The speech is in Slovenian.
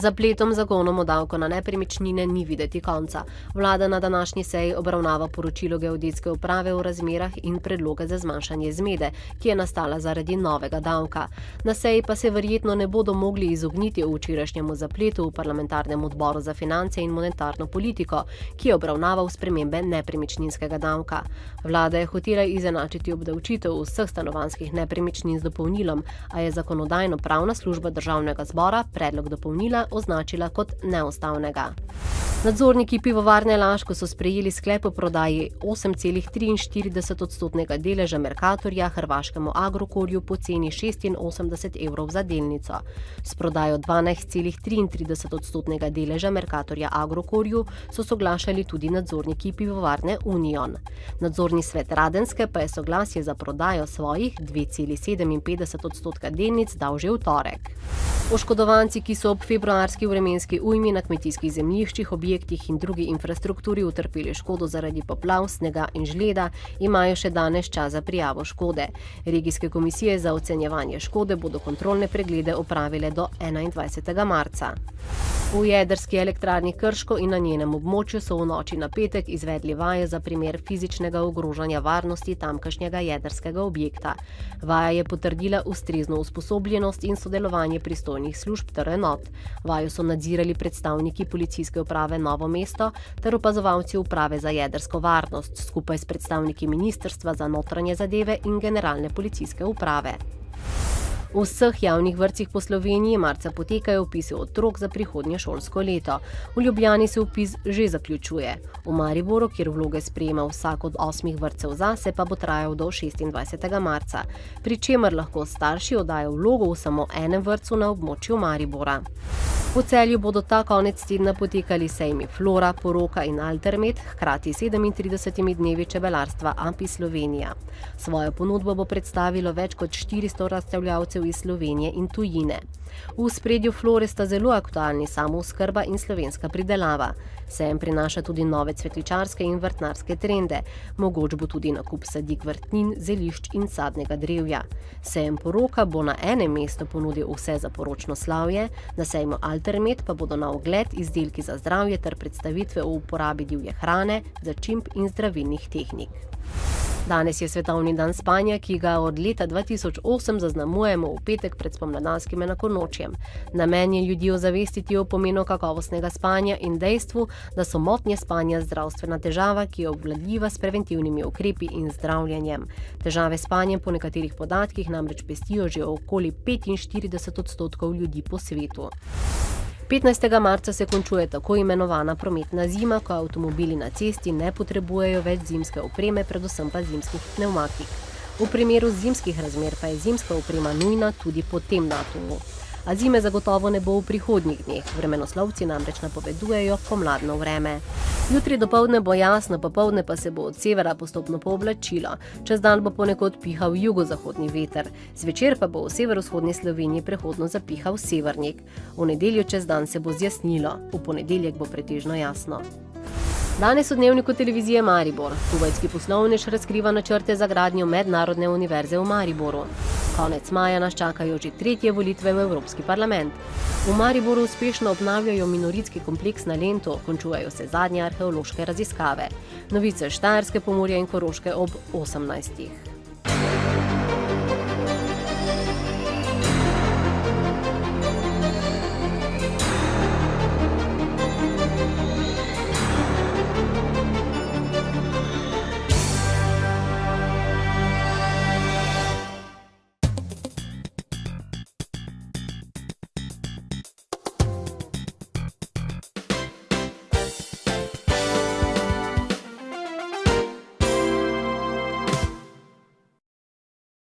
Zapletom zakonom o davku na nepremičnine ni videti konca. Vlada na današnji seji obravnava poročilo geodetske uprave o razmerah in predloge za zmanjšanje zmede, ki je nastala zaradi novega davka. Na seji pa se verjetno ne bodo mogli izogniti včerajšnjemu zapletu v parlamentarnem odboru za finance in monetarno politiko, ki je obravnaval spremembe nepremičninskega davka. Vlada je hotela izenačiti obdavčitev vseh stanovanjskih nepremičnin z dopolnilom, a je zakonodajno-pravna služba državnega zbora predlog dopolnila označila kot neustavnega. Nadzorniki Pivovarne Laško so sprejeli sklep o prodaji 8,43% deleža Mercatorja hrvaškemu Agrokorju po ceni 86 evrov za delnico. S prodajo 12,33% deleža Mercatorja Agrokorju so soglašali tudi nadzorniki Pivovarne Union. Nadzorni svet Radenske pa je soglasje za prodajo svojih 2,57% delnic dal že v torek. Oškodovanci, ki so ob februarski vremenski ujmi na kmetijskih zemljiščih, objektih in drugi infrastrukturi utrpeli škodo zaradi poplav, snega in žleda, imajo še danes čas za prijavo škode. Regijske komisije za ocenjevanje škode bodo kontrolne preglede opravile do 21. marca. V jedrski elektrarni Krško in na njenem območju so v noči na petek izvedli vaje za primer fizičnega ogrožanja varnosti tamkajšnjega jedrskega objekta. Vaja je potrdila ustrezno usposobljenost in sodelovanje pristojnih služb ter enot. Vajo so nadzirali predstavniki policijske uprave Novo mesto ter opazovalci uprave za jedrsko varnost skupaj s predstavniki Ministrstva za notranje zadeve in Generalne policijske uprave. V vseh javnih vrtcih po Sloveniji marca potekajo vpisi otrok za prihodnje šolsko leto. V Ljubljani se vpis že zaključuje. V Mariboru, kjer vloge sprejema vsak od 8 vrtcev zase, pa bo trajal do 26. marca, pri čemer lahko starši oddajo vlogo v samo enem vrtcu na območju Maribora. V Celju bodo ta konec tedna potekali sejmi Flora, Poroka in Altermet, hkrati 37 dnevi čebelarstva Api Slovenija. Svojo ponudbo bo predstavilo več kot 400 razstavljavcev iz Slovenije in tujine. V ospredju Flore sta zelo aktualni samooskrba in slovenska pridelava. Sejem prinaša tudi nove cvetličarske in vrtnarske trende. Mogoč bo tudi nakup sadik vrtnin, zelišč in sadnega drevja. Sejem Poroka bo na enem mestu ponudil vse za poročno slavje, na sejmu Altermet pa bodo na ogled izdelki za zdravje ter predstavitve o uporabi divje hrane, začimb in zdravilnih tehnik. Danes je svetovni dan spanja, ki ga od leta 2008 zaznamujemo v petek pred spomladanskim enakonočjem. Namen je ljudi ozavestiti o pomenu kakovostnega spanja in dejstvu, da so motnje spanja zdravstvena težava, ki je obvladljiva s preventivnimi ukrepi in zdravljenjem. Težave s spanjem po nekaterih podatkih namreč pestijo že okoli 45% ljudi po svetu. 15. marca se končuje tako imenovana prometna zima, ko avtomobili na cesti ne potrebujejo več zimske opreme, predvsem pa zimskih pnevmatik. V primeru zimskih razmer pa je zimska oprema nujna tudi po tem datumu. A zime zagotovo ne bo v prihodnjih dneh, vremenoslovci namreč napovedujejo pomladno vreme. Jutri dopoldne bo jasno, popoldne pa se bo od severa postopno pooblačilo. Čez dan bo ponekod pihal jugozahodni veter, zvečer pa bo v severovzhodni Sloveniji prehodno zapihal severnik. V nedeljo čez dan se bo zjasnilo, v ponedeljek bo pretežno jasno. Danes v Dnevniku televizije Maribor. Kuvajtski poslovnež razkriva načrte za gradnjo mednarodne univerze v Mariboru. Konec maja nas čakajo že 3. volitve v Evropski parlament. V Mariboru uspešno obnavljajo minoritski kompleks na Lentu, končujejo se zadnje arheološke raziskave. Novice Štajerske, Pomurja in Koroške ob 18.